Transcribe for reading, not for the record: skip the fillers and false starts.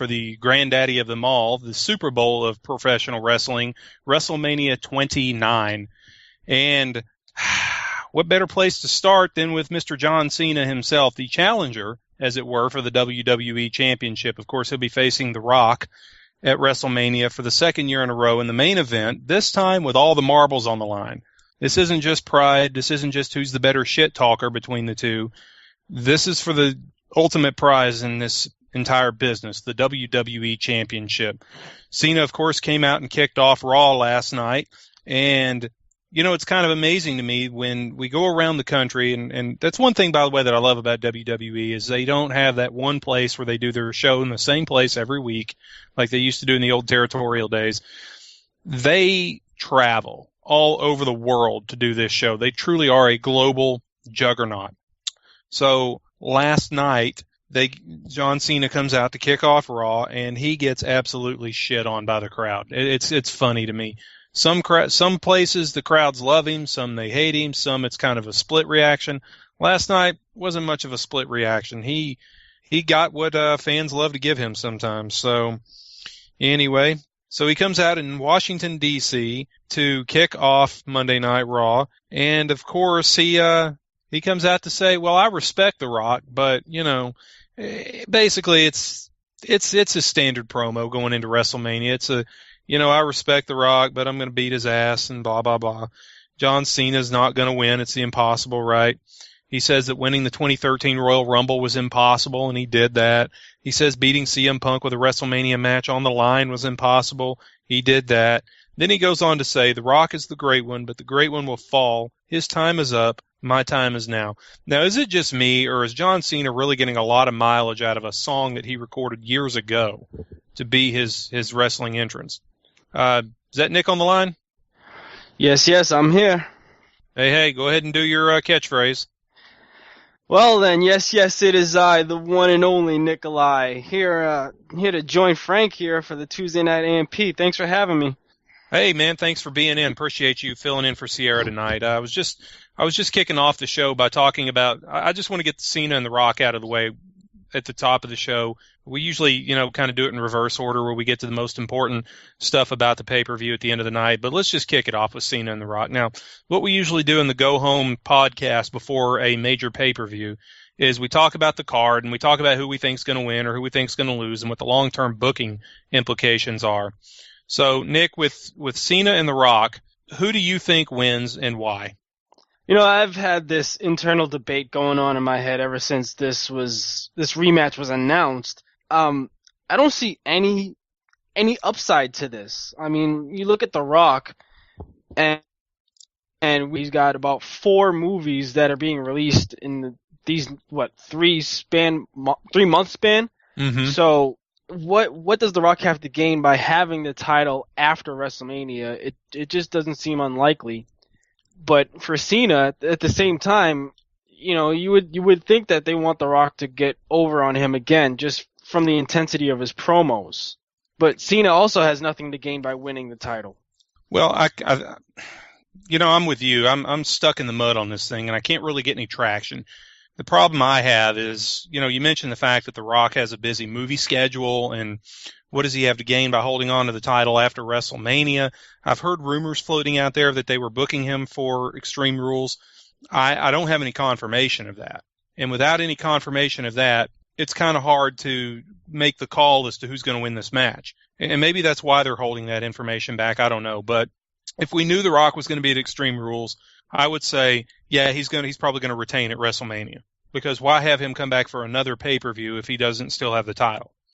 for the granddaddy of them all, the Super Bowl of professional wrestling, WrestleMania 29. And what better place to start than with Mr. John Cena himself, the challenger, as it were, for the WWE Championship. Of course, he'll be facing The Rock at WrestleMania for the second year in a row in the main event, this time with all the marbles on the line. This isn't just pride. This isn't just who's the better shit talker between the two. This is for the ultimate prize in this entire business, the WWE Championship. Cena, of course, came out and kicked off Raw last night. And, you know, it's kind of amazing to me when we go around the country, and that's one thing, by the way, that I love about WWE is they don't have that one place where they do their show in the same place every week like they used to do in the old territorial days. They travel all over the world to do this show. They truly are a global juggernaut. So last night, John Cena comes out to kick off Raw, and he gets absolutely shit on by the crowd. It's funny to me. Some places the crowds love him, some they hate him, some it's kind of a split reaction. Last night wasn't much of a split reaction. He got what fans love to give him sometimes. So anyway. So he comes out in Washington, D.C. to kick off Monday Night Raw. And, of course, he comes out to say, well, I respect The Rock, but, you know, basically it's a standard promo going into WrestleMania. It's I respect The Rock, but I'm going to beat his ass and blah, blah, blah. John Cena's not going to win. It's the impossible, right? He says that winning the 2013 Royal Rumble was impossible, and he did that. He says beating CM Punk with a WrestleMania match on the line was impossible. He did that. Then he goes on to say, The Rock is the great one, but the great one will fall. His time is up. My time is now. Now, is it just me, or is John Cena really getting a lot of mileage out of a song that he recorded years ago to be his wrestling entrance? Is that Nick on the line? Yes, I'm here. Hey, go ahead and do your catchphrase. Well then, yes, it is I, the one and only Nickolye, here to join Frank here for the Tuesday Night AMP. Thanks for having me. Hey man, thanks for being in. Appreciate you filling in for Sierra tonight. I was just kicking off the show by talking about, I just want to get the Cena and The Rock out of the way at the top of the show. We usually, kind of do it in reverse order where we get to the most important stuff about the pay-per-view at the end of the night. But let's just kick it off with Cena and The Rock. Now, what we usually do in the go-home podcast before a major pay-per-view is we talk about the card and we talk about who we think is going to win or who we think is going to lose and what the long-term booking implications are. So, Nick, with Cena and The Rock, who do you think wins and why? I've had this internal debate going on in my head ever since this rematch was announced. I don't see any upside to this. I mean, you look at The Rock, and he's got about 4 movies that are being released in these 3-month span. Mm-hmm. So what does The Rock have to gain by having the title after WrestleMania? It just doesn't seem unlikely. But for Cena, at the same time, you would think that they want The Rock to get over on him again, just from the intensity of his promos. But Cena also has nothing to gain by winning the title. Well, I'm with you. I'm stuck in the mud on this thing, and I can't really get any traction. The problem I have is, you mentioned the fact that The Rock has a busy movie schedule, and what does he have to gain by holding on to the title after WrestleMania? I've heard rumors floating out there that they were booking him for Extreme Rules. I don't have any confirmation of that. And without any confirmation of that, it's kind of hard to make the call as to who's going to win this match. And maybe that's why they're holding that information back. I don't know. But if we knew The Rock was going to be at Extreme Rules, I would say, yeah, he's probably going to retain at WrestleMania. Because why have him come back for another pay-per-view if he doesn't still have the title?